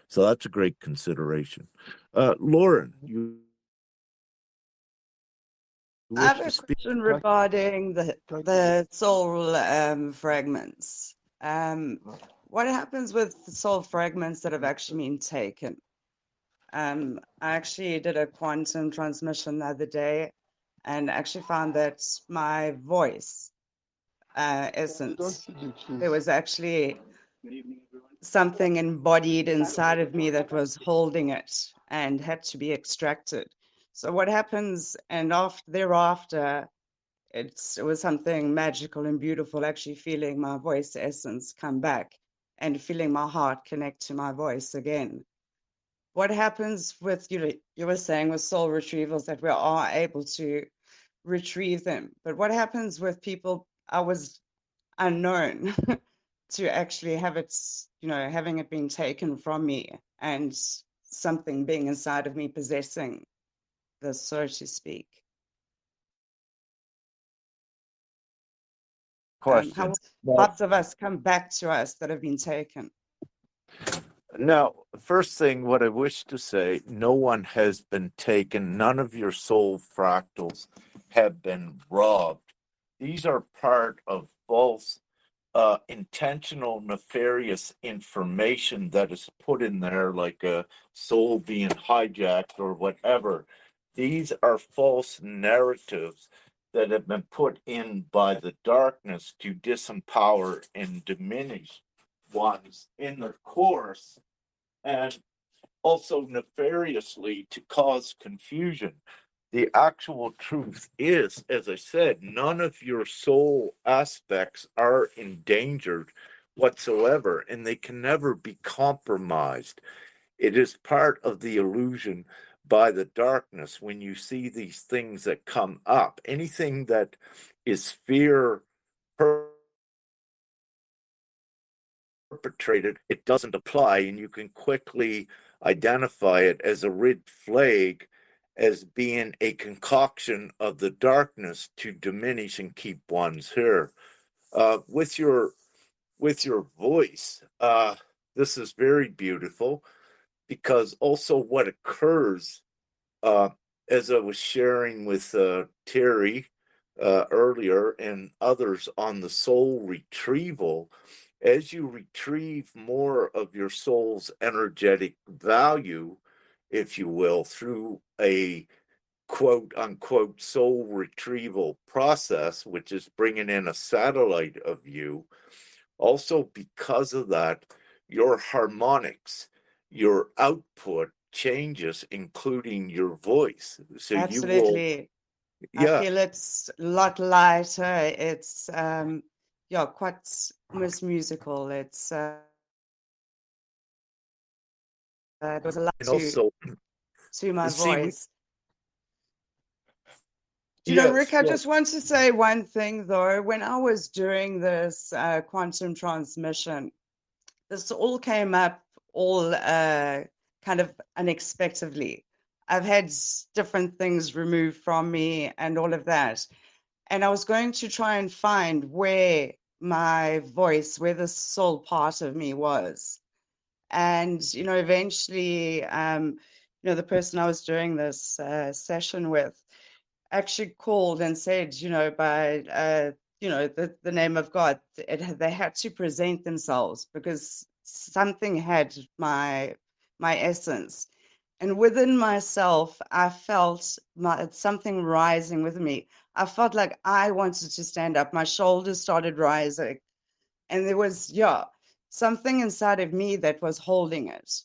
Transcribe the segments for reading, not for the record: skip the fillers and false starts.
So that's a great consideration. Lauren, you I wish have to a speak? question regarding the soul fragments. What happens with the soul fragments that have actually been taken? I actually did a quantum transmission the other day and actually found that my voice essence, there was actually something embodied inside of me that was holding it and had to be extracted. So what happens, and thereafter, it was something magical and beautiful, actually feeling my voice essence come back and feeling my heart connect to my voice again. What happens with, you were saying with soul retrievals that we are able to retrieve them, but what happens with people I was unknown to actually have it, having it being taken from me and something being inside of me possessing this, so to speak? How Question. Now, parts of us come back to us that have been taken? now, first thing, what I wish to say, no one has been taken. None of your soul fractals have been robbed. These are part of false, intentional, nefarious information that is put in there, like a soul being hijacked or whatever. These are false narratives that have been put in by the darkness to disempower and diminish ones in their course, and also nefariously to cause confusion. The actual truth is, as I said, none of your soul aspects are endangered whatsoever, and they can never be compromised. It is part of the illusion by the darkness when you see these things that come up. Anything that is fear perpetrated, it doesn't apply, and you can quickly identify it as a red flag, as being a concoction of the darkness to diminish and keep one's here. With your voice, this is very beautiful, because also what occurs, uh, as I was sharing with Terry earlier and others on the soul retrieval, as you retrieve more of your soul's energetic value, if you will, through a quote unquote soul retrieval process, which is bringing in a satellite of you, also because of that, your harmonics, your output changes, including your voice. So you will, Absolutely. I yeah, feel it's a lot lighter. It's yeah, quite almost musical. It's there was a lot and also, to my see, we, voice. yes, Rick, I well, just want to say one thing though. When I was doing this quantum transmission, this all came up all kind of unexpectedly. I've had different things removed from me and all of that. And I was going to try and find where my voice, where the soul part of me was. And, eventually, the person I was doing this session with actually called and said, by, the name of God, they had to present themselves because something had my essence. And within myself, I felt something rising with me. I felt like I wanted to stand up. My shoulders started rising. And there was, yeah, something inside of me that was holding it.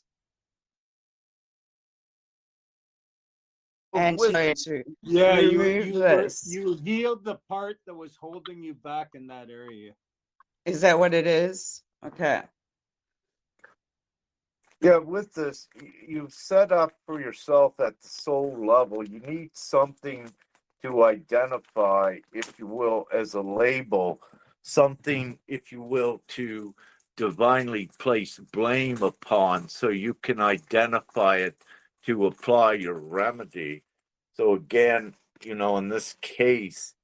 And with to Yeah, remove this. you healed the part that was holding you back in that area. Is that what it is? Okay. yeah, with this, you've set up for yourself at the soul level. You need something to identify, if you will, as a label, something, if you will, to divinely place blame upon so you can identify it to apply your remedy. So, again, in this case,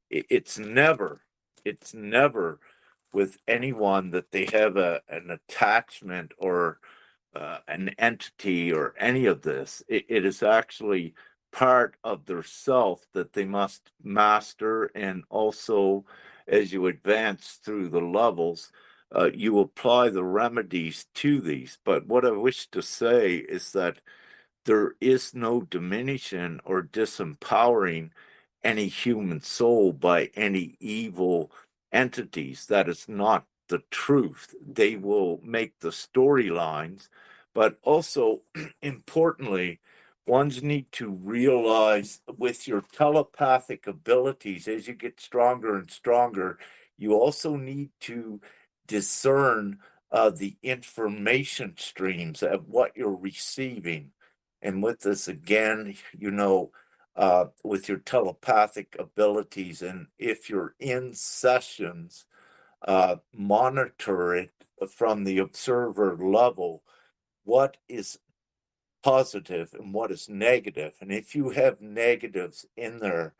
it's never with anyone that they have an attachment or an entity or any of this. It is actually part of their self that they must master. And also, as you advance through the levels, you apply the remedies to these. But what I wish to say is that there is no diminishing or disempowering any human soul by any evil entities. That is not the truth. They will make the storylines, but also importantly, ones need to realize with your telepathic abilities, as you get stronger and stronger, you also need to discern the information streams of what you're receiving. And with this, again, with your telepathic abilities, and if you're in sessions, monitor it from the observer level. What is positive and what is negative? And if you have negatives in there,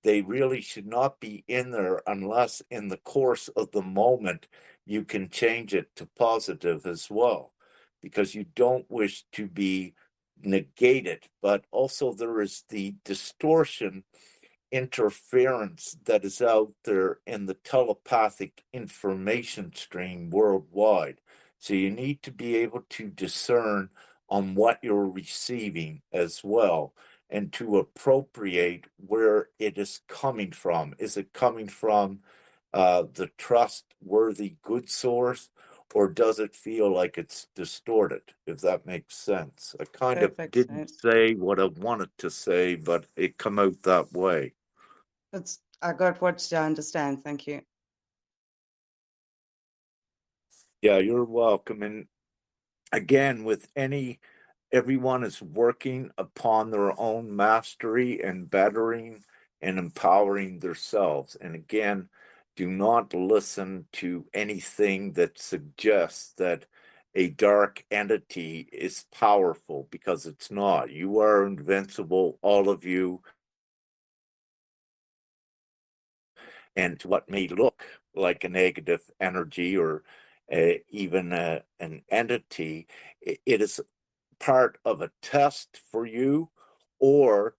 they really should not be in there unless in the course of the moment you can change it to positive as well, because you don't wish to be negated. But also, there is the distortion interference that is out there in the telepathic information stream worldwide. So you need to be able to discern on what you're receiving as well, and to appropriate where it is coming from. Is it coming from the trustworthy good source, or does it feel like it's distorted, if that makes sense? I kind of Perfect didn't sense. say what I wanted to say, but it come out that way. I got what you understand. Thank you. Yeah, you're welcome. And again, everyone is working upon their own mastery and bettering and empowering themselves. And again, do not listen to anything that suggests that a dark entity is powerful, because it's not. You are invincible, all of you. And what may look like a negative energy or even an entity, it is part of a test for you, or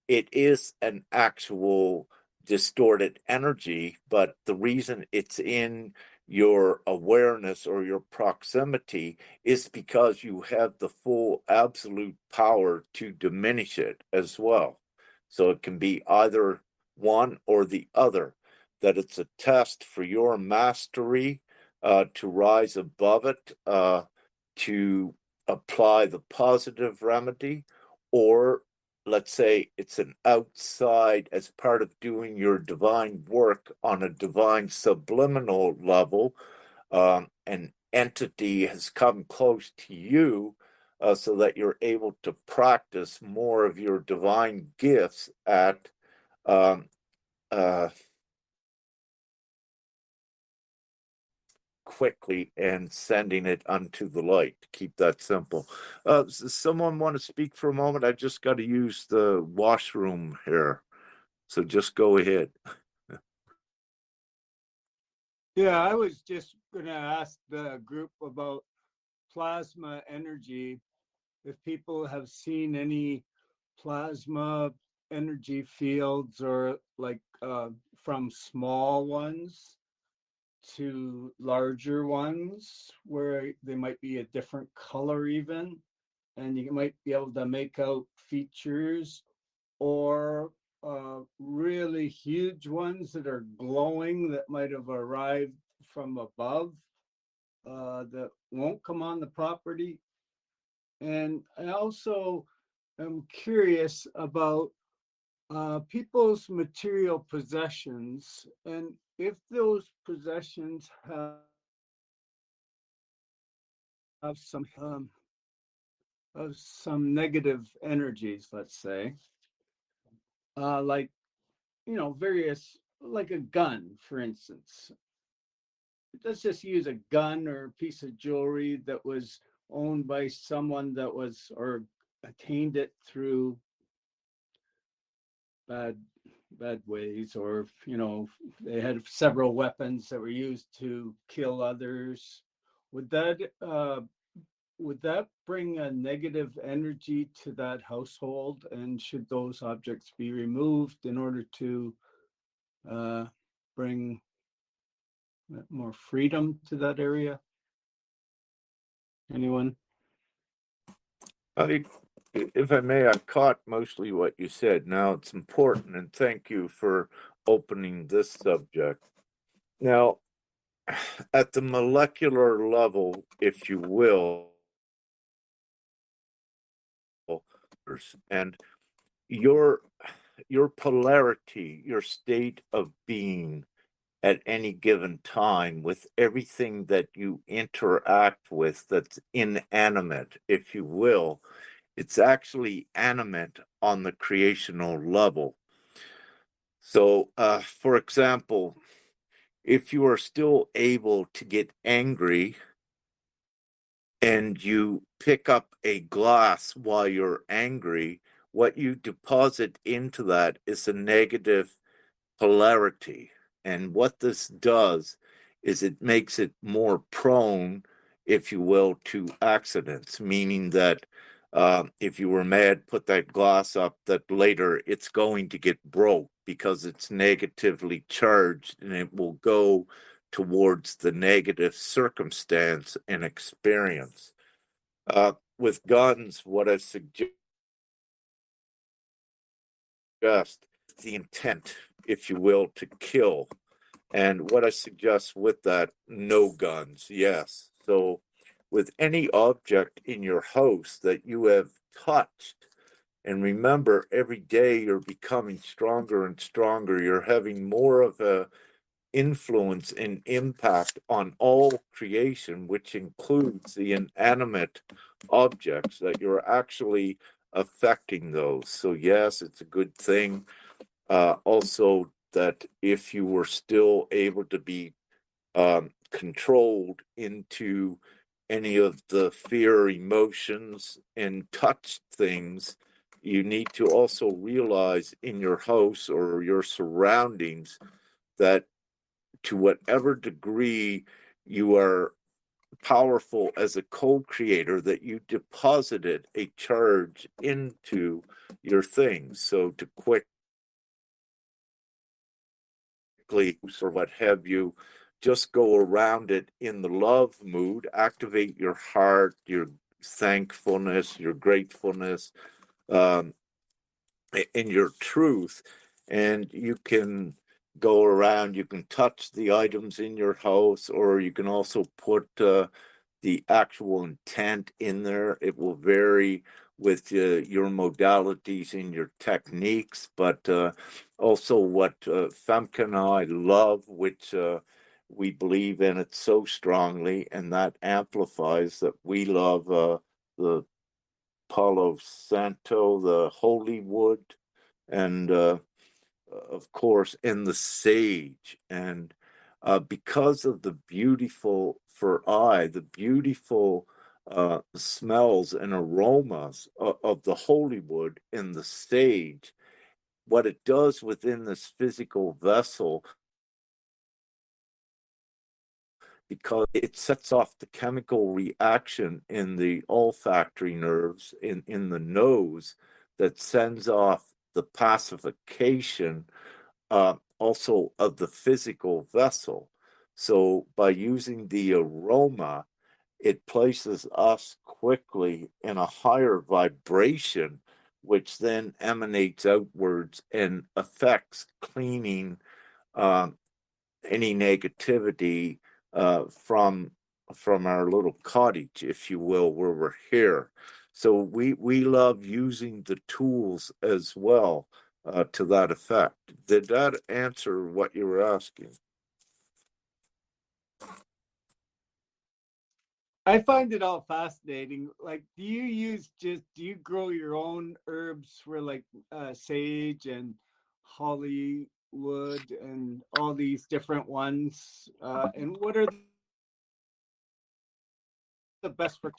it is an actual distorted energy. But the reason it's in your awareness or your proximity is because you have the full absolute power to diminish it as well. So it can be either one or the other, that it's a test for your mastery, to rise above it, to apply the positive remedy, or let's say it's an outside, as part of doing your divine work on a divine subliminal level, an entity has come close to you, so that you're able to practice more of your divine gifts at um, uh, quickly and sending it unto the light, to keep that simple. Someone want to speak for a moment? I just got to use the washroom here. So just go ahead. Yeah, I was just going to ask the group about plasma energy, if people have seen any plasma energy fields, or like from small ones to larger ones where they might be a different color even, and you might be able to make out features, or really huge ones that are glowing that might have arrived from above, that won't come on the property. And I also am curious about people's material possessions, and if those possessions have some negative energies, let's say, like, various, like a gun, for instance. Let's just use a gun or a piece of jewelry that was owned by someone that was, or attained it through bad bad ways, or they had several weapons that were used to kill others. Would that would that bring a negative energy to that household? And should those objects be removed in order to bring more freedom to that area? Anyone? If I may, I caught mostly what you said. Now, it's important, and thank you for opening this subject. Now, at the molecular level, if you will, and your polarity, your state of being at any given time with everything that you interact with that's inanimate, if you will, it's actually animate on the creational level. So, for example, if you are still able to get angry and you pick up a glass while you're angry, what you deposit into that is a negative polarity. And what this does is it makes it more prone, if you will, to accidents, meaning that if you were mad, put that glass up, that later it's going to get broke because it's negatively charged and it will go towards the negative circumstance and experience. With guns, what I suggest the intent, if you will, to kill. And what I suggest with that, no guns, yes. So with any object in your house that you have touched, and remember, every day you're becoming stronger and stronger, you're having more of a influence and impact on all creation, which includes the inanimate objects, that you're actually affecting those. So yes, it's a good thing. Also, that if you were still able to be controlled into any of the fear emotions and touch things, you need to also realize in your house or your surroundings that to whatever degree you are powerful as a co-creator, that you deposited a charge into your things. So to quickly or what have you, just go around it in the love mood, activate your heart, your thankfulness, your gratefulness, um, in your truth, and you can go around, you can touch the items in your house, or you can also put the actual intent in there. It will vary with your modalities and your techniques, but also what Femke and I love, which we believe in it so strongly, and that amplifies that we love the Palo Santo, the holy wood, and of course, in the sage. And because of the beautiful, for eye, the beautiful smells and aromas of the holy wood in the sage, what it does within this physical vessel, because it sets off the chemical reaction in the olfactory nerves in the nose that sends off the pacification also of the physical vessel. So by using the aroma, it places us quickly in a higher vibration, which then emanates outwards and affects cleaning um, any negativity from our little cottage, if you will, where we're here. So we love using the tools as well to that effect. Did that answer what you were asking? I find it all fascinating. Like, do you grow your own herbs for like sage and Hollywood and all these different ones? And what are the best for?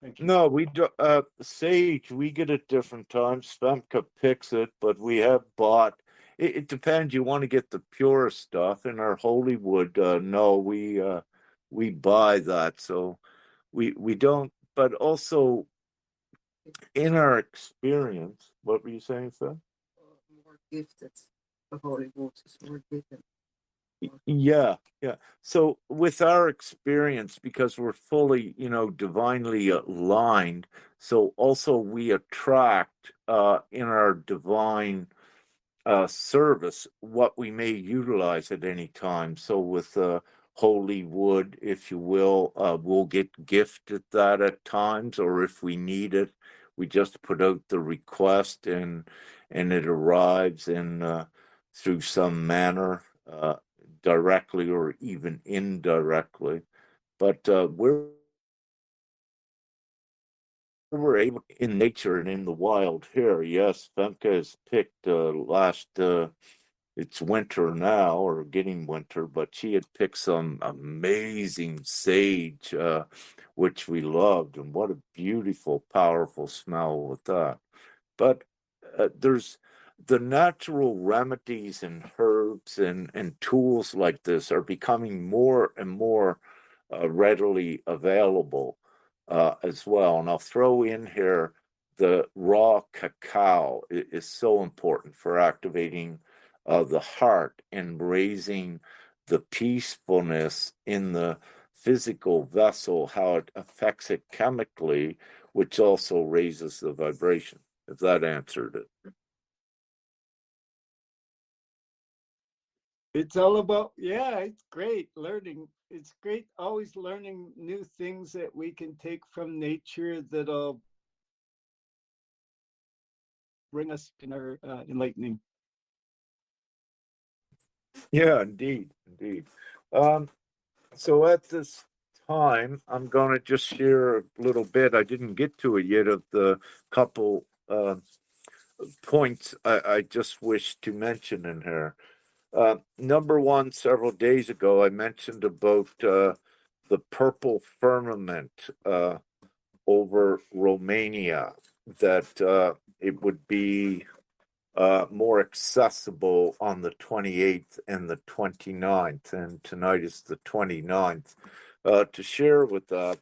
Thank you. No, we do, sage we get at different times. Femke picks it, but we have bought. It depends. You want to get the purest stuff in our holy wood. No, we buy that. So we don't, but also in our experience, what were you saying, Phil? More gifted. The Holy Ghost is more given. Yeah, yeah. So with our experience, because we're fully, divinely aligned, so also we attract in our divine service what we may utilize at any time. So with holy wood, if you will, we'll get gifted that at times, or if we need it, we just put out the request and it arrives in through some manner, directly or even indirectly. But we're able in nature and in the wild here. Yes, Femke has picked it's winter now or getting winter, but she had picked some amazing sage, which we loved, and what a beautiful, powerful smell with that. But there's the natural remedies and herbs and tools like this are becoming more and more readily available as well. And I'll throw in here the raw cacao is so important for activating the heart and raising the peacefulness in the physical vessel, how it affects it chemically, which also raises the vibration, if that answered it. It's all about, yeah, it's great learning. It's great always learning new things that we can take from nature that'll bring us in our enlightening. Yeah, indeed, indeed. So at this time, I'm going to just share a little bit. I didn't get to it yet of the couple points I just wish to mention in here. Number one, several days ago, I mentioned about the purple firmament over Romania, that it would be more accessible on the 28th and the 29th, and tonight is the 29th. To share with that,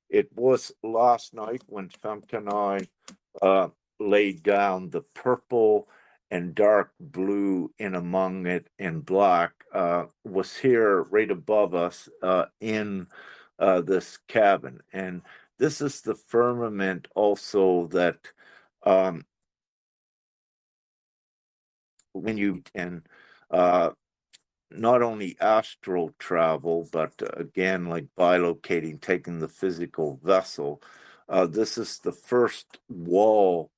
it was last night when Femke and I laid down the purple and dark blue in among it and black, was here right above us in this cabin. And this is the firmament also that when you and not only astral travel, but again, like bilocating, taking the physical vessel, this is the first wall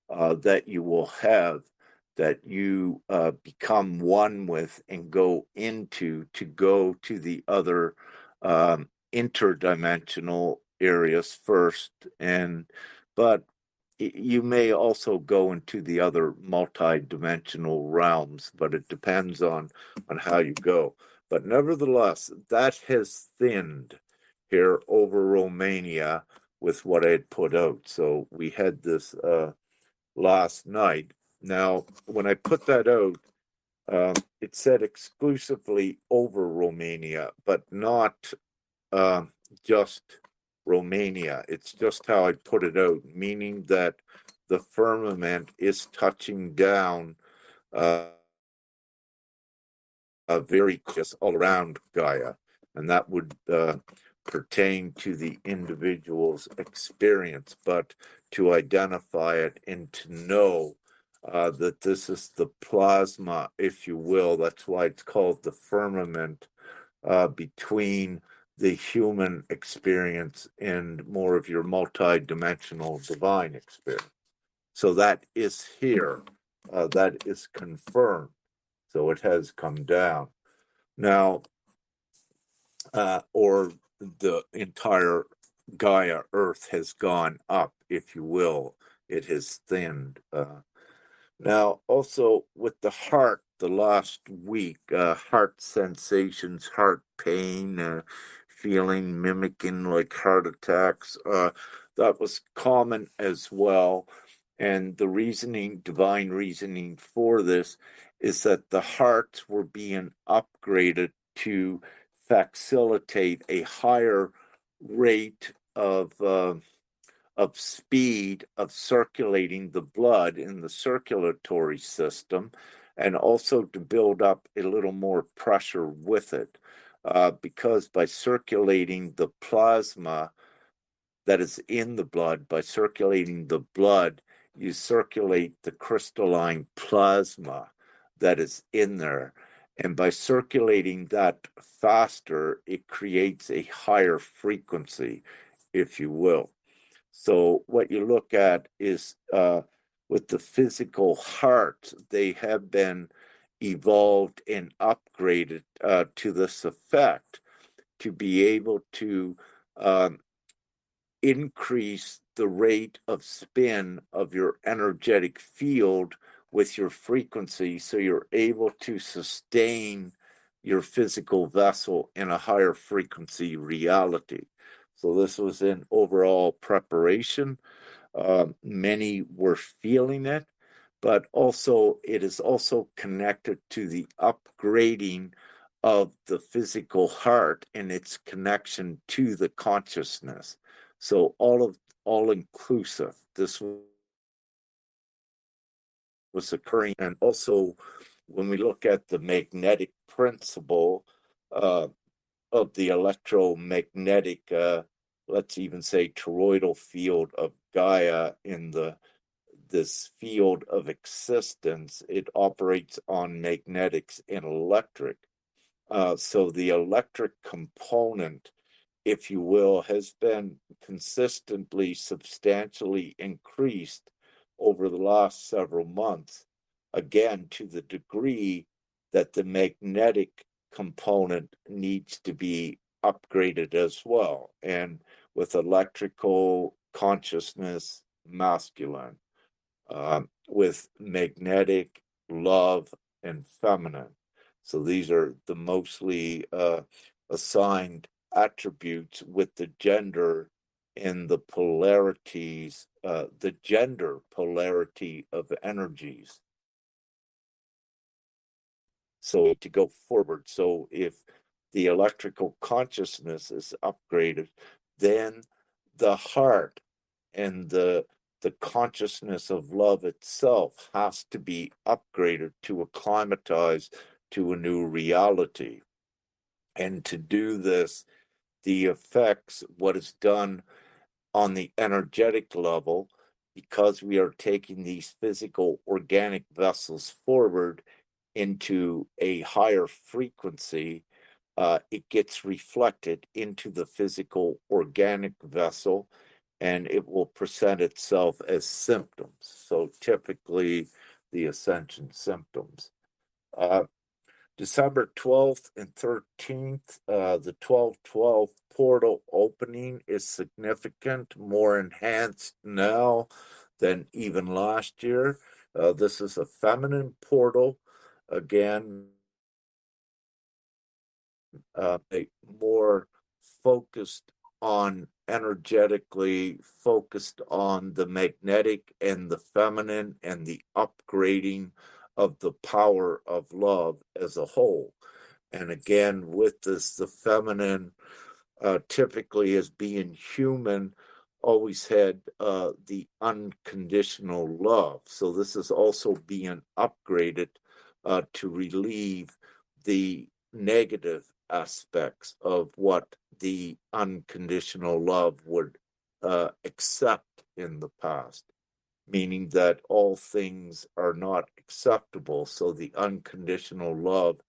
that you will have that you become one with and go into to go to the other interdimensional areas first. But you may also go into the other multi-dimensional realms, but it depends on how you go. But nevertheless, that has thinned here over Romania with what I had put out. So we had this last night. Now, when I put that out, it said exclusively over Romania, but not just Romania. It's just how I put it out, meaning that the firmament is touching down very close all around Gaia, and that would pertain to the individual's experience. But to identify it and to know that this is the plasma, if you will, that's why it's called the firmament, between the human experience and more of your multi-dimensional divine experience. So that is here. That is confirmed. So it has come down. Now, or the entire Gaia Earth has gone up, if you will. It has thinned. Now, also with the heart, the last week, heart sensations, heart pain, feeling, mimicking like heart attacks, that was common as well. And the reasoning, divine reasoning for this is that the hearts were being upgraded to facilitate a higher rate of speed of circulating the blood in the circulatory system, and also to build up a little more pressure with it. Because by circulating the plasma that is in the blood, by circulating the blood, you circulate the crystalline plasma that is in there. And by circulating that faster, it creates a higher frequency, if you will. So what you look at is with the physical heart, they have been evolved and upgraded to this effect to be able to increase the rate of spin of your energetic field with your frequency, so you're able to sustain your physical vessel in a higher frequency reality. So this was in overall preparation. Many were feeling it, but also it is also connected to the upgrading of the physical heart and its connection to the consciousness. So all inclusive. This was occurring, and also when we look at the magnetic principle of the electromagnetic, let's even say toroidal field of Gaia in this field of existence, it operates on magnetics and electric. So the electric component, if you will, has been consistently, substantially increased over the last several months, again, to the degree that the magnetic component needs to be upgraded as well. And with electrical consciousness, masculine, with magnetic, love, and feminine. So these are the mostly assigned attributes with the gender and the polarities, the gender polarity of energies. So to go forward, so if the electrical consciousness is upgraded, then the heart and the consciousness of love itself has to be upgraded to acclimatize to a new reality. And to do this, the effects, what is done on the energetic level, because we are taking these physical organic vessels forward into a higher frequency, it gets reflected into the physical organic vessel, and it will present itself as symptoms. So typically the Ascension symptoms. December 12th and 13th, the 12/12 portal opening is significant, more enhanced now than even last year. This is a feminine portal. Again, more focused on energetically focused on the magnetic and the feminine and the upgrading of the power of love as a whole. And again, with this, the feminine typically as being human always had the unconditional love. So this is also being upgraded to relieve the negative aspects of what the unconditional love would accept in the past, meaning that all things are not acceptable. So the unconditional love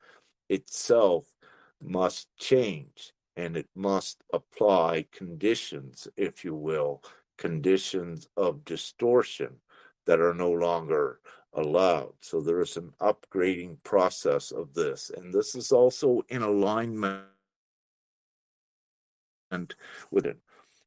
itself must change, and it must apply conditions, if you will, conditions of distortion that are no longer allowed. So there is an upgrading process of this, and this is also in alignment with it,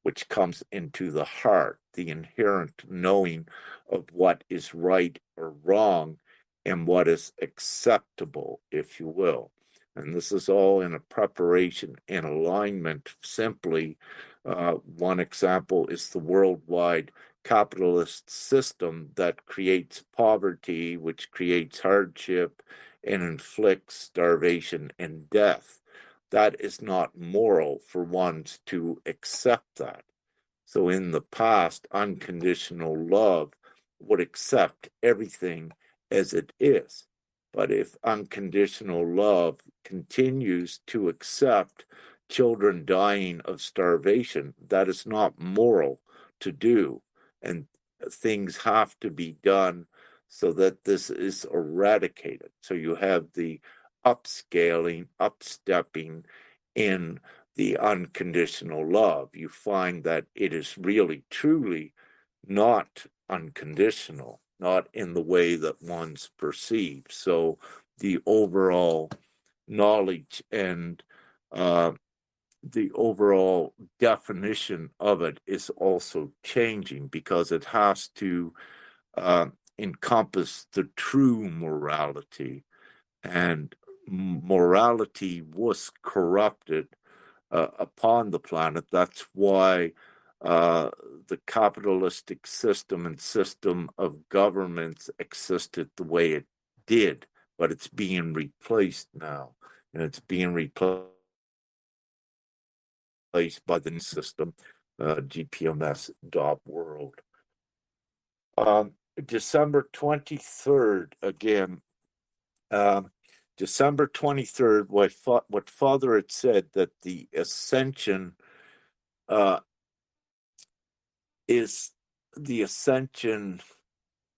which comes into the heart, the inherent knowing of what is right or wrong and what is acceptable, if you will. And this is all in a preparation and alignment. Simply, one example is the worldwide capitalist system that creates poverty, which creates hardship and inflicts starvation and death. that is not moral for ones to accept that. So in the past, unconditional love would accept everything as it is. But if unconditional love continues to accept children dying of starvation, that is not moral to do. And things have to be done so that this is eradicated. So you have the upscaling, upstepping in the unconditional love. You find that it is really, truly not unconditional, not in the way that one's perceived. So the overall knowledge and the overall definition of it is also changing because it has to encompass the true morality. And morality was corrupted upon the planet. That's why the capitalistic system and system of governments existed the way it did, but it's being replaced now. And it's being replaced by the new system, GPMS.world. December 23rd, again, December 23rd, what Father had said that the Ascension is the Ascension,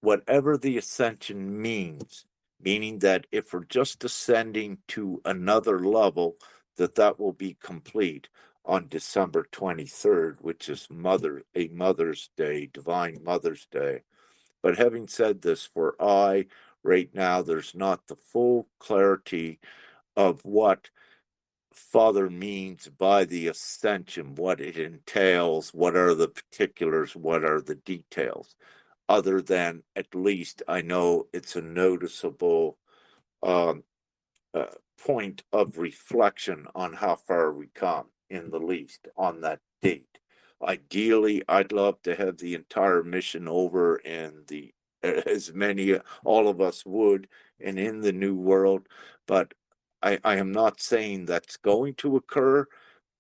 whatever the Ascension means, meaning that if we're just ascending to another level, that will be complete on December 23rd, which is a Mother's Day, Divine Mother's Day. But having said this, right now, there's not the full clarity of what Father means by the Ascension, what it entails, what are the particulars, what are the details, other than at least I know it's a noticeable point of reflection on how far we come in the least on that date. Ideally, I'd love to have the entire mission over and as many, all of us would, and in the new world, but I am not saying that's going to occur,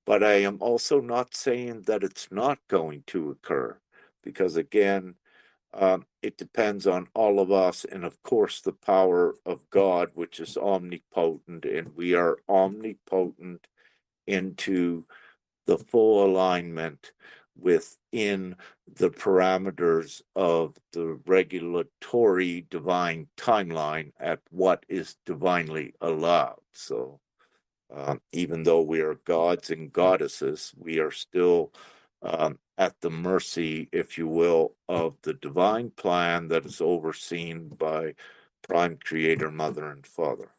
but I am also not saying that it's not going to occur, because again, it depends on all of us, and of course, the power of God, which is omnipotent, and we are omnipotent into the full alignment within the parameters of the regulatory divine timeline at what is divinely allowed. So, even though we are gods and goddesses, we are still at the mercy, if you will, of the divine plan that is overseen by Prime Creator, Mother, and Father.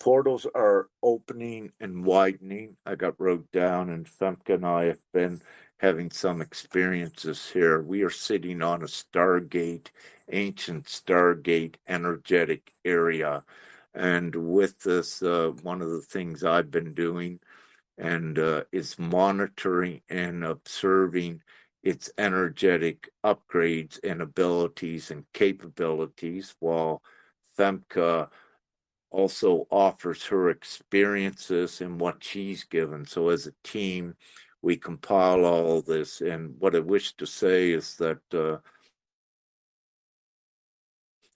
Portals are opening and widening. I got wrote down, and Femke and I have been having some experiences here. We are sitting on a Stargate, ancient Stargate energetic area. And with this, one of the things I've been doing and is monitoring and observing its energetic upgrades and abilities and capabilities, while Femke also offers her experiences and what she's given. So as a team, we compile all this. And what I wish to say is that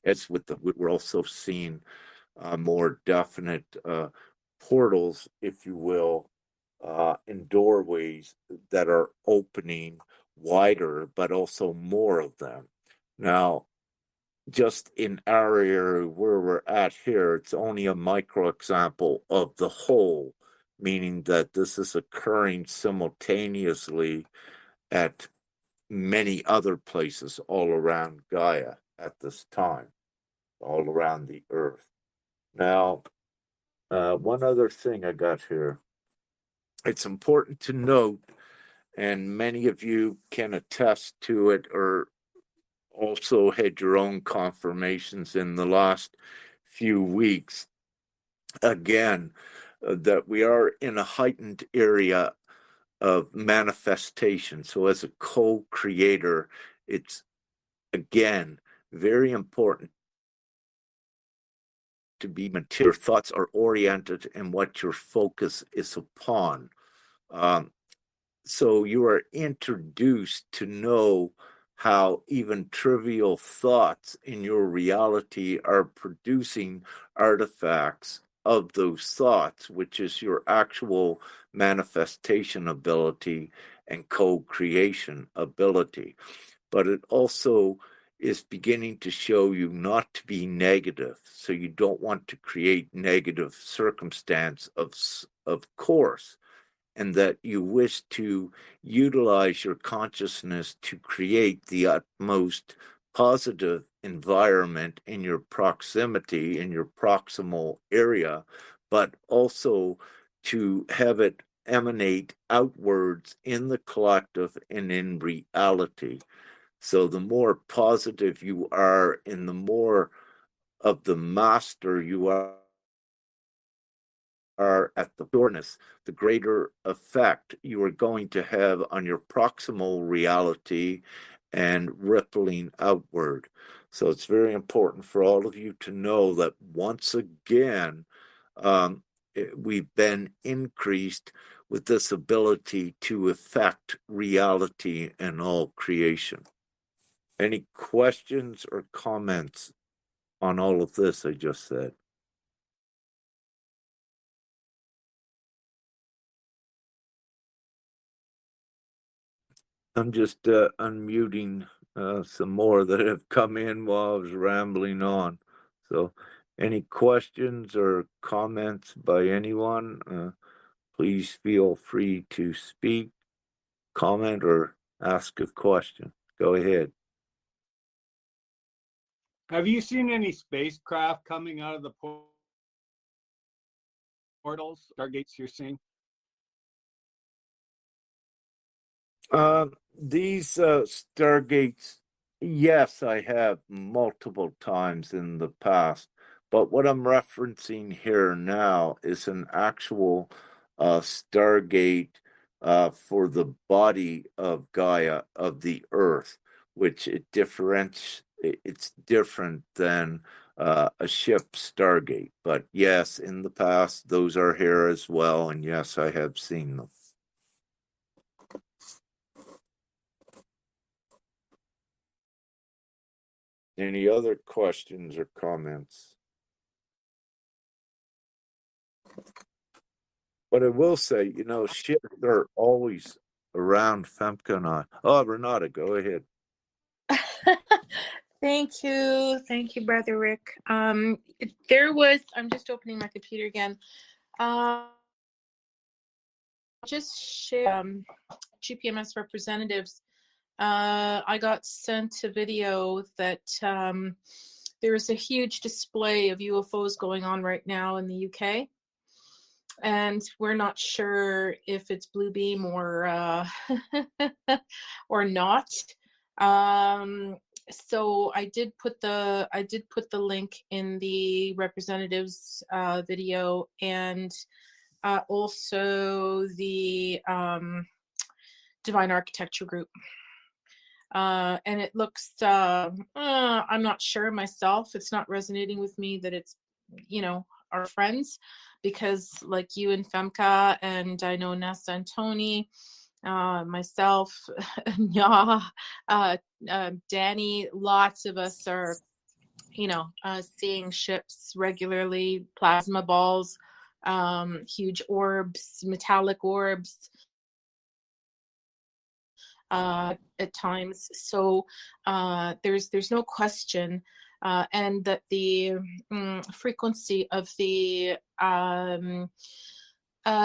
as we're also seeing more definite portals, if you will, and doorways that are opening wider, but also more of them. Now, just in our area where we're at here, it's only a micro example of the whole, meaning that this is occurring simultaneously at many other places all around Gaia at this time, all around the Earth. Now, one other thing I got here. It's important to note, and many of you can attest to it or also had your own confirmations in the last few weeks, again, that we are in a heightened area of manifestation. So as a co-creator, it's, again, very important to be material. Your thoughts are oriented and what your focus is upon. So you are introduced to know how even trivial thoughts in your reality are producing artifacts of those thoughts, which is your actual manifestation ability and co-creation ability. But it also is beginning to show you not to be negative. So you don't want to create negative circumstance of course, and that you wish to utilize your consciousness to create the utmost positive environment in your proximity, in your proximal area, but also to have it emanate outwards in the collective and in reality. So the more positive you are and the more of the master you are at the pureness, the greater effect you are going to have on your proximal reality and rippling outward. So it's very important for all of you to know that once again, we've been increased with this ability to affect reality and all creation. Any questions or comments on all of this I just said? I'm just unmuting some more that have come in while I was rambling on. So, any questions or comments by anyone? Please feel free to speak, comment, or ask a question. Go ahead. Have you seen any spacecraft coming out of the portals, stargates you're seeing? These stargates, yes, I have multiple times in the past, but what I'm referencing here now is an actual stargate for the body of Gaia, of the Earth, which it's different than a ship stargate. But yes, in the past, those are here as well, and yes, I have seen them. Any other questions or comments? But I will say, ships are always around Femke and I. Oh, Renata, go ahead. Thank you, Brother Rick. I'm just opening my computer again. Just share GPMS representatives. I got sent a video that there is a huge display of UFOs going on right now in the UK. And we're not sure if it's Blue Beam or or not. So I did put the link in the representatives video, and also the Divine Architecture group. And it looks, I'm not sure myself. It's not resonating with me that it's, our friends, because like you and Femke, and I know Nessa and Tony, myself, Danny, lots of us are, seeing ships regularly, plasma balls, huge orbs, metallic orbs, at times. So there's no question, and that the frequency of the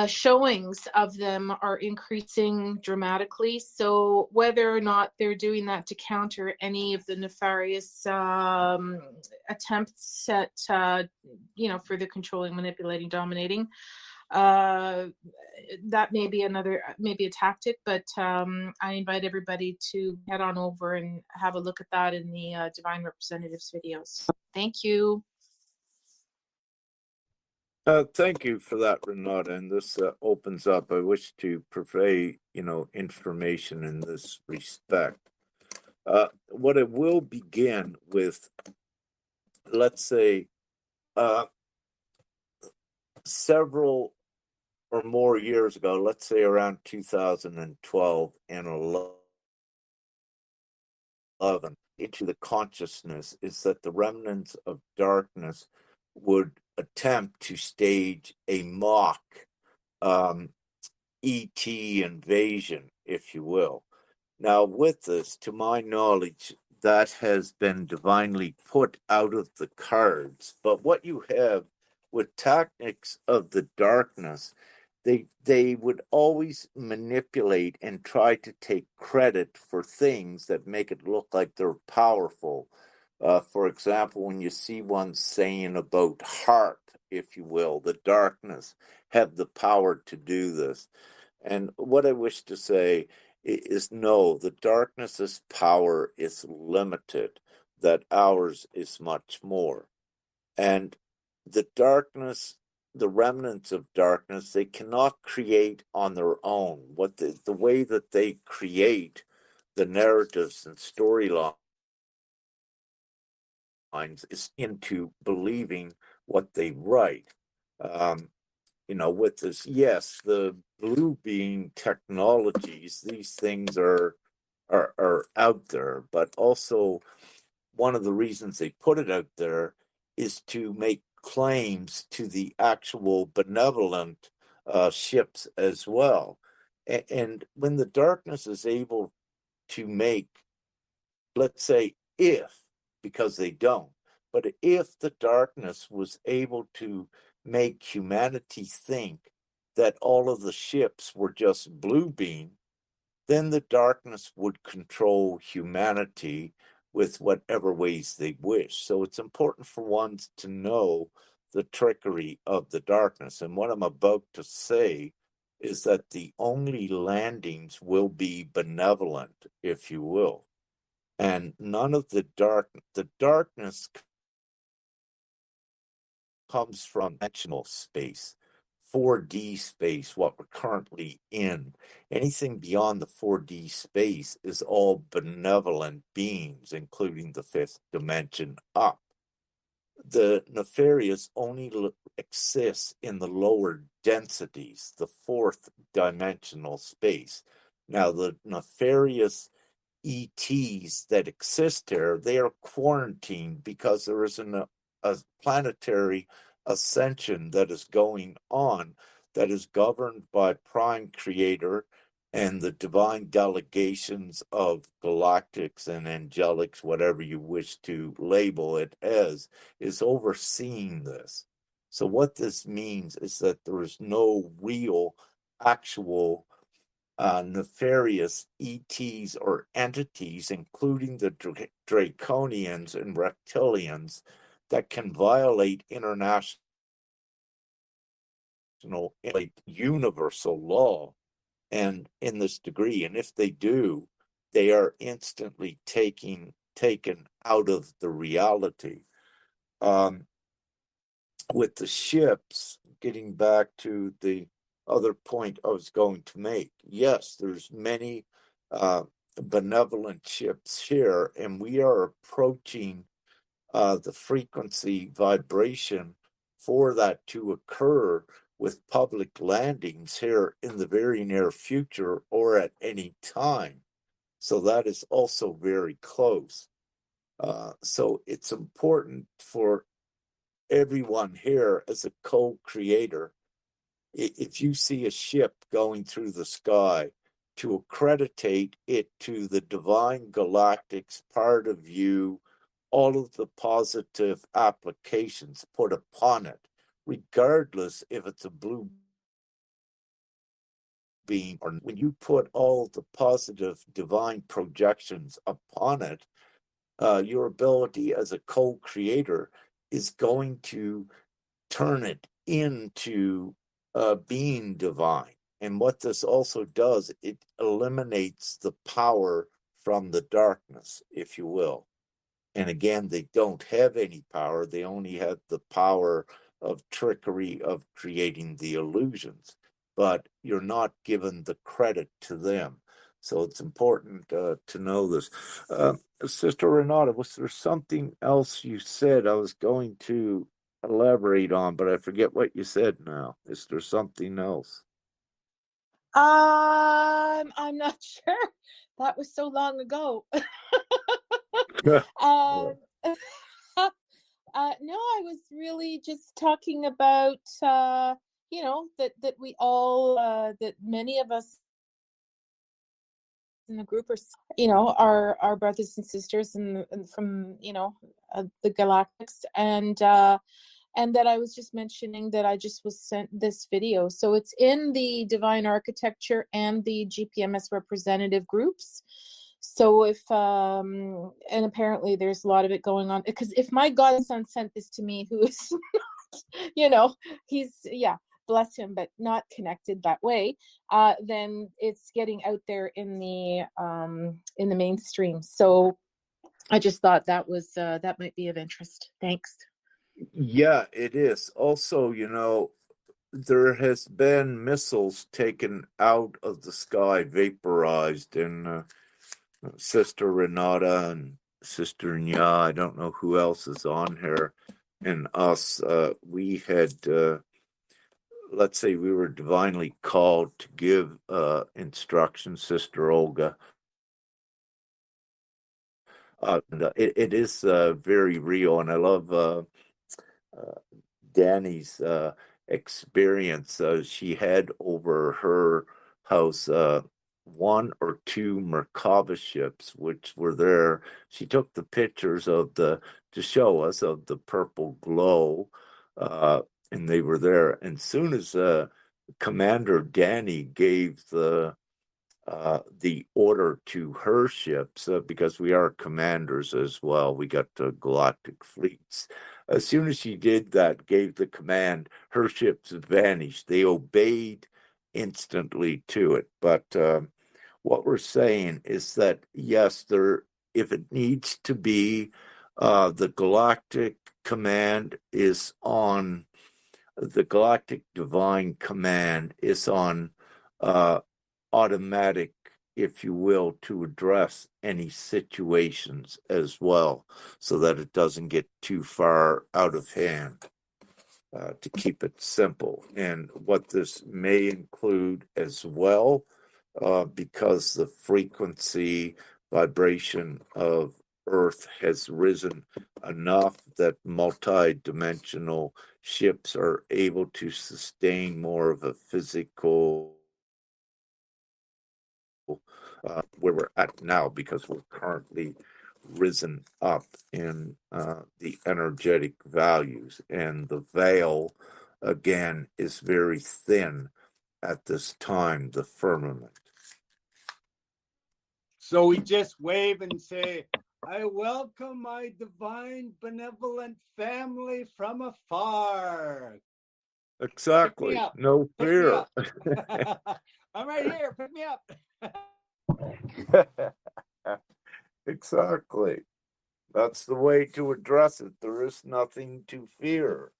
showings of them are increasing dramatically. So whether or not they're doing that to counter any of the nefarious attempts at further controlling, manipulating, dominating, that may be a tactic, but I invite everybody to head on over and have a look at that in the Divine Representatives videos. Thank you. Thank you for that, Renata. And this opens up. I wish to purvey, information in this respect. What I will begin with, let's say, several or more years ago, let's say around 2012 and 11, into the consciousness is that the remnants of darkness would attempt to stage a mock ET invasion, if you will. Now, with this, to my knowledge, that has been divinely put out of the cards. But what you have with tactics of the darkness, they would always manipulate and try to take credit for things that make it look like they're powerful. For example, when you see one saying about heart, if you will, the darkness have the power to do this. And what I wish to say is no, the darkness's power is limited, that ours is much more. And the darkness, the remnants of darkness, they cannot create on their own. What the way that they create the narratives and storylines is into believing what they write. With this, yes, the blue beam technologies, these things are out there, but also one of the reasons they put it out there is to make claims to the actual benevolent ships as well. And when the darkness is able to make, let's say, because they don't, but if the darkness was able to make humanity think that all of the ships were just blue beam, then the darkness would control humanity with whatever ways they wish. So it's important for one to know the trickery of the darkness. And what I'm about to say is that the only landings will be benevolent, if you will. And none of the darkness comes from dimensional space, 4D space, what we're currently in. Anything beyond the 4D space is all benevolent beings, including the fifth dimension up. The nefarious only exists in the lower densities, the fourth dimensional space. Now, the nefarious ETs that exist there, they are quarantined because there isn't a planetary ascension that is going on that is governed by Prime Creator and the divine delegations of galactics and angelics, whatever you wish to label it as, is overseeing this. So what this means is that there is no real, actual nefarious ETs or entities, including the draconians and reptilians, that can violate international, universal law and in this degree. And if they do, they are instantly taken out of the reality. With the ships, getting back to the other point I was going to make, yes, there's many benevolent ships here, and we are approaching the frequency vibration for that to occur with public landings here in the very near future or at any time. So that is also very close. So it's important for everyone here as a co-creator, if you see a ship going through the sky, to accreditate it to the divine galactics part of you, all of the positive applications put upon it, regardless if it's a blue beam or when you put all the positive divine projections upon it, your ability as a co-creator is going to turn it into being divine. And what this also does, it eliminates the power from the darkness, if you will. And again, they don't have any power. They only have the power of trickery, of creating the illusions. But you're not given the credit to them. So it's important to know this. Sister Renata, was there something else you said? I was going to elaborate on, but I forget what you said now. Is there something else? I'm not sure. That was so long ago. um, no, I was really just talking about, you know, that we all, that many of us in the group are, you know, our brothers and sisters and from, you know, the galactics, and that I was just mentioning that I just was sent this video. So it's in the Divine Architecture and the GPMS representative groups. So if and apparently there's a lot of it going on, because if my godson sent this to me, who is you know, he's, yeah, bless him, but not connected that way, then it's getting out there in the mainstream. So I just thought that was that might be of interest. Thanks. Yeah, it is. Also, you know, there has been missiles taken out of the sky, vaporized, and Sister Renata and Sister Nya, I don't know who else is on here, and us, we had, let's say we were divinely called to give instructions, Sister Olga. It is very real, and I love Danny's experience she had over her house, one or two Merkava ships which were there. She took the pictures of the to show us of the purple glow, and they were there. And soon as Commander Danny gave the order to her ships, because we are commanders as well. We got galactic fleets. As soon as she did that, gave the command, her ships vanished. They obeyed instantly to it. But what we're saying is that, yes, there, if it needs to be, the galactic command is on, the galactic divine command is on automatic, if you will, to address any situations as well, so that it doesn't get too far out of hand, to keep it simple. And what this may include as well, because the frequency vibration of Earth has risen enough that multi-dimensional ships are able to sustain more of a physical, where we're at now, because we're currently risen up in the energetic values, and the veil again is very thin at this time, the firmament. So we just wave and say, I welcome my divine benevolent family from afar. Exactly. No Pick me fear. up. I'm right here. Pick me up. Exactly. That's the way to address it. There is nothing to fear.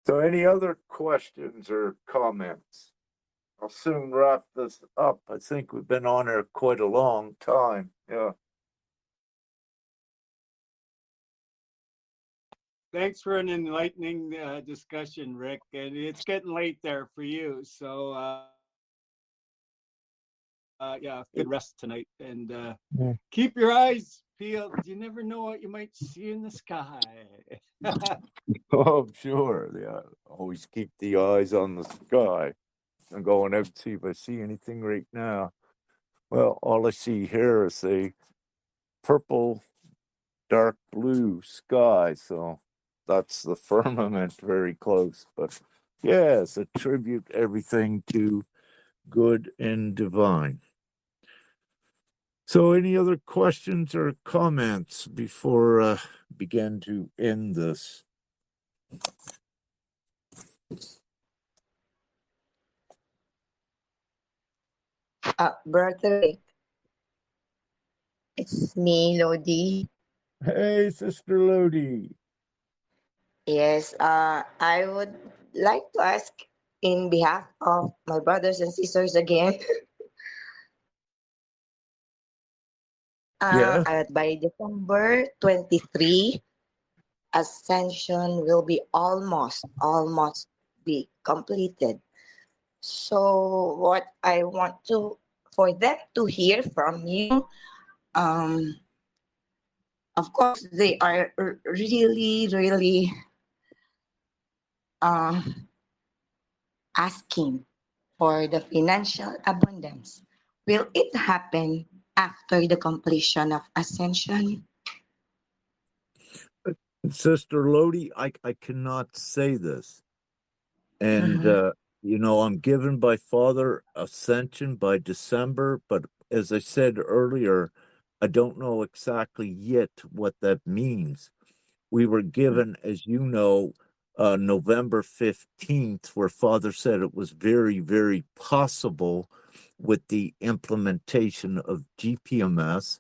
So, any other questions or comments? I'll soon wrap this up. I think we've been on here quite a long time. Yeah. Thanks for an enlightening discussion, Rick. And it's getting late there for you. So, yeah, good rest tonight. And keep your eyes peeled. You never know what you might see in the sky. Oh, sure. Yeah. Always keep the eyes on the sky. I'm going out to see if I see anything right now. Well, all I see here is a purple, dark blue sky. So that's the firmament very close. But yes, attribute everything to good and divine. So, any other questions or comments before begin to end this? Brother Rick, it's me, Lodi. Hey, Sister Lodi. Yes, I would like to ask in behalf of my brothers and sisters again. Yeah. By December 23, Ascension will be almost be completed. So what I want to for them to hear from you, um, of course they are really um, asking for the financial abundance. Will it happen after the completion of Ascension? Sister Lodi, I cannot say this. And, Mhm. I'm given by Father Ascension by December, but as I said earlier, I don't know exactly yet what that means. We were given, as you know, November 15th, where Father said it was very, very possible with the implementation of GPMS.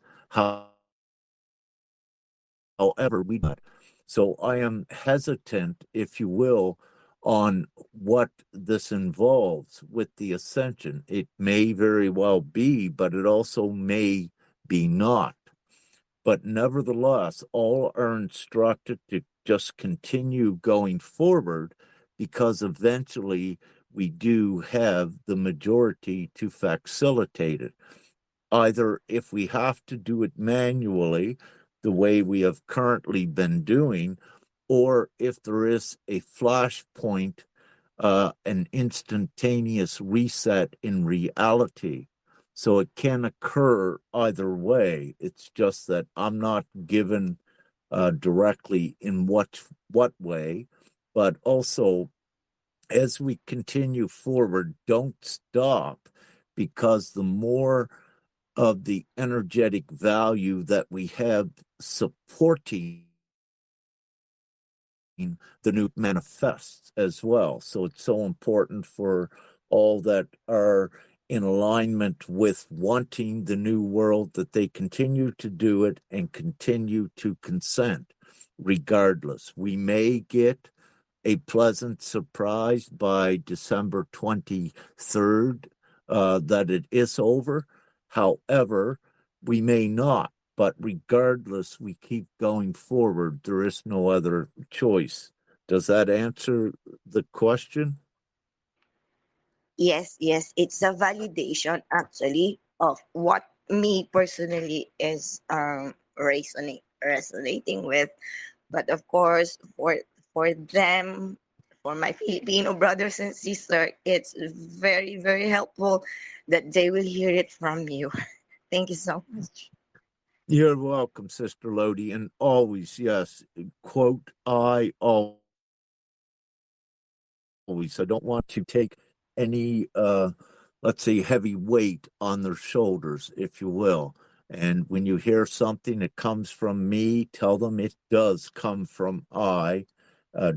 However, we not. So I am hesitant, if you will, on what this involves with the ascension. It may very well be, but it also may be not. But nevertheless, all are instructed to just continue going forward because eventually we do have the majority to facilitate it. Either if we have to do it manually, the way we have currently been doing, or if there is a flashpoint, an instantaneous reset in reality. So it can occur either way. It's just that I'm not given directly in what way, but also as we continue forward, don't stop, because the more of the energetic value that we have supporting the new manifests as well. So it's so important for all that are in alignment with wanting the new world that they continue to do it and continue to consent regardless. We may get a pleasant surprise by December 23rd that it is over. However, we may not. But regardless, we keep going forward. There is no other choice. Does that answer the question? Yes. It's a validation actually of what me personally is resonating with. But of course, for them, for my Filipino brothers and sisters, it's very helpful that they will hear it from you. Thank you so much. You're welcome, Sister Lodi. And always, yes, quote, I always, I don't want to take any, let's say, heavy weight on their shoulders, if you will. And when you hear something that comes from me, tell them it does come from I,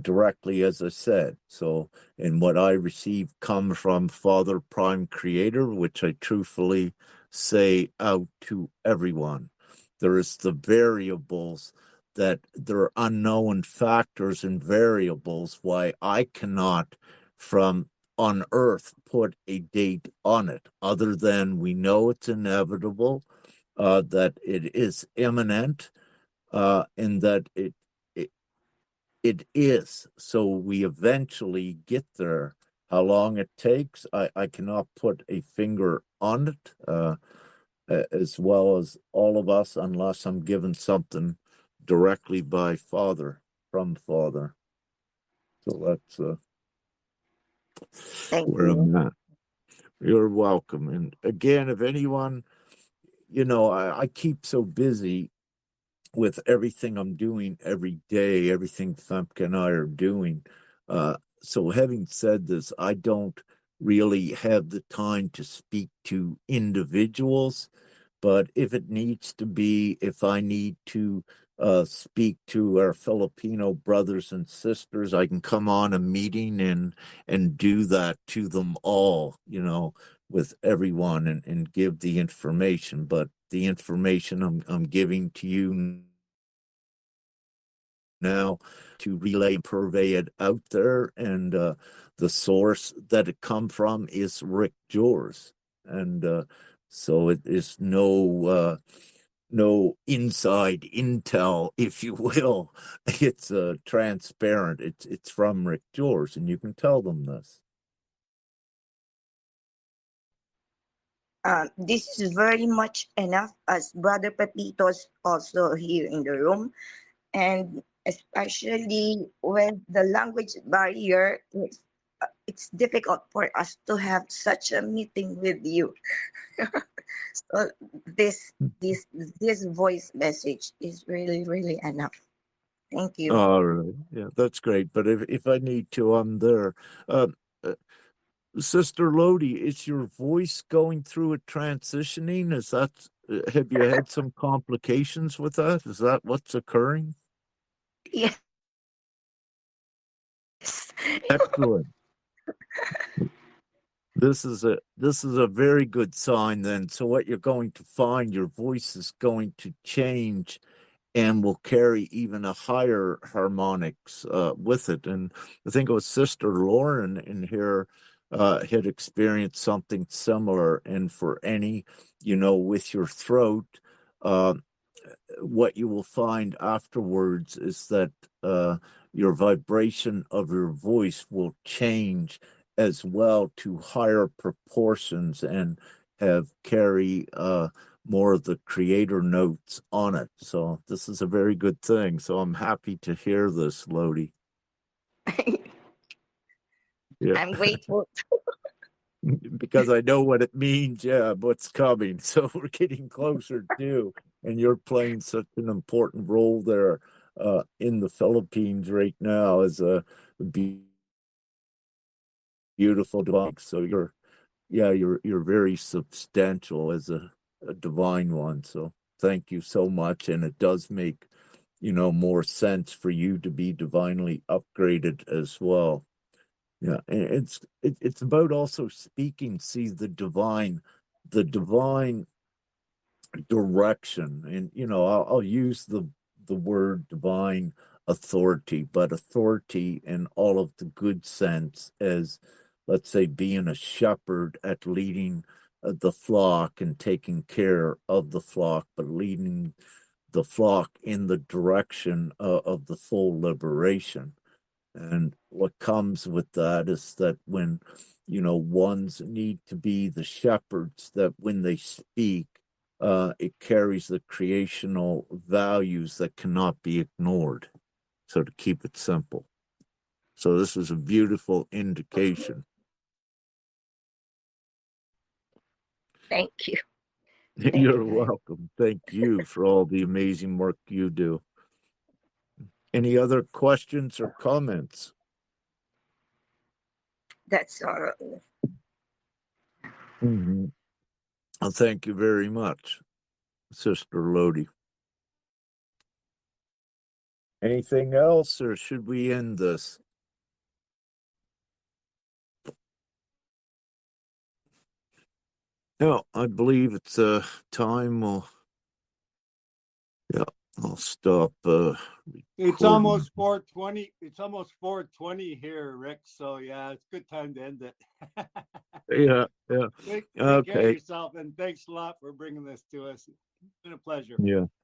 directly, as I said. So, and what I receive comes from Father Prime Creator, which I truthfully say out to everyone. There is the variables that there are unknown factors and variables why I cannot from on earth put a date on it, other than we know it's inevitable, that it is imminent, and that it it is. So we eventually get there. How long it takes, I cannot put a finger on it, as well as all of us, unless I'm given something directly by Father, from Father. So that's Thank where you. I'm at. You're welcome. And again, if anyone, I keep so busy with everything I'm doing every day, everything Femke and I are doing. So having said this, I don't really have the time to speak to individuals, but if it needs to be, if I need to speak to our Filipino brothers and sisters, I can come on a meeting and do that to them all, with everyone, and give the information. But the information I'm giving to you now to relay and purvey it out there, and the source that it come from is Rick JEWERS, and so it is no no inside intel, if you will. It's transparent. It's from Rick Jewers, and you can tell them this. This is very much enough, as Brother Pepito's also here in the room, and especially with the language barrier, it's difficult for us to have such a meeting with you. So this this voice message is really enough. Thank you. All right. Yeah, that's great. But if I need to, I'm there. Uh, uh, Sister Lodi, is your voice going through a transitioning? Is that, have you had some complications with that? Is that what's occurring? Yes. Excellent. This is a very good sign then. So what you're going to find, your voice is going to change and will carry even a higher harmonics with it. And I think it was Sister Lauren in here had experienced something similar. And for any, with your throat, uh, what you will find afterwards is that your vibration of your voice will change as well to higher proportions and carry more of the creator notes on it. So this is a very good thing. So I'm happy to hear this, Lodi. Yeah. I'm grateful. Because I know what it means, what's coming. So we're getting closer to, and you're playing such an important role there in the Philippines right now as a beautiful divine. So you're very substantial as a divine one. So thank you so much, and it does make more sense for you to be divinely upgraded as well. Yeah, and it's about also speaking, see the divine direction, and I'll use the word divine authority, but authority in all of the good sense as, let's say, being a shepherd at leading the flock and taking care of the flock, but leading the flock in the direction of the full liberation. And what comes with that is that when, ones need to be the shepherds, that when they speak, it carries the creational values that cannot be ignored. So to keep it simple. So this is a beautiful indication. Thank you. Thank You're you. welcome. Thank you for all the amazing work you do. Any other questions or comments? That's all. Mm-hmm. Well, thank you very much, Sister Lodi. Anything else, or should we end this? No, I believe it's time. I'll stop. It's almost 4:20. It's almost 4:20 here, Rick. So yeah, it's a good time to end it. Yeah. Take care of Okay. yourself, and thanks a lot for bringing this to us. It's been a pleasure. Yeah.